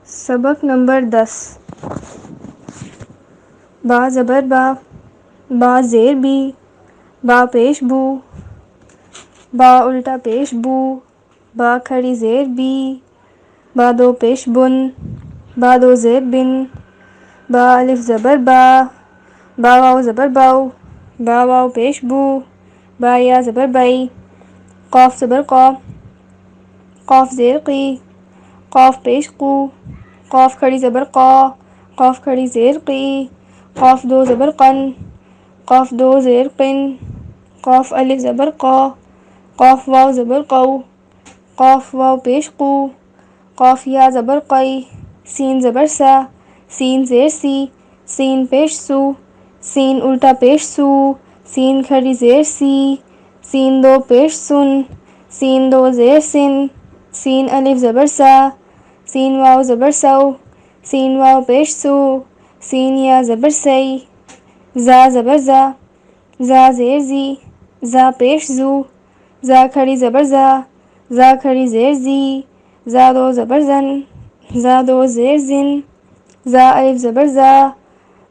سبق نمبر 10. با زبر با، با زیر بی، با پیش بو، با الٹا پیش بو، با کھڑی زیر بی، با دو پیش بن، با دو زیر بن، با الف زبر با، با واو زبر باو، با واو پیش بو، با یا زبر بائی، قاف زبر قا، قاف زیر قی، قاف پیش قو، قاف کھڑی زبر قا، قاف کھڑی زیر قی، قاف دو زبر قن، قاف دو زیر قن، قاف الف زبر قا، قاف واو زبر قو، قاف واو پیش قو، قاف یا زبر قی، سین زبر سا، سین زیر سی، سین پیش سو، سین الٹا پیش سو، سین کھڑی زیر سی، سین دو پیش سن، سین دو زیر سن، سین الف زبر سا، سین واو زبر سو، سین واو پیش سو، سین یا زبر سی، زا زبر زا، زا زیر زی، زا پیش زو، زا کھڑی زبر زا، زا کھڑی زیر زی، زا دو زبر زن، زا دو زیر زن، زا الف زبر زا،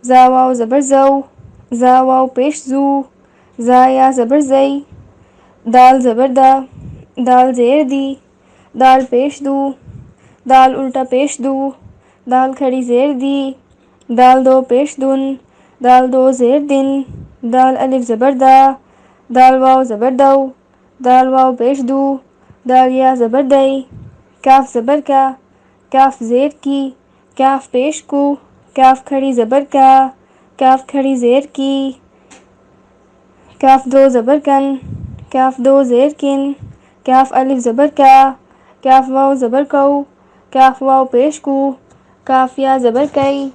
زا واو زبر زو، زا واو پیش زو، زا یا زبر زئی، دال زبر دا، دال زیر دی، دال پیش دو، دال الٹا پیش دو، دال کھڑی زیر دی، دال دو پیش دن، دال دو زیر دن، دال الف زبر دا، دال واو زبر دو، دال واو پیش دو، دال یا زبر دئی، کاف زبر کا، کاف زیر کی، کاف پیش کو، کاف کھڑی زبر کا، کاف کھڑی زیر کی، کاف دو زبر کن، کاف دو زیر کن، کاف الف زبر کا، کاف واو زبر کو، کاف واو پیش کو، کاف یا زبر کئی،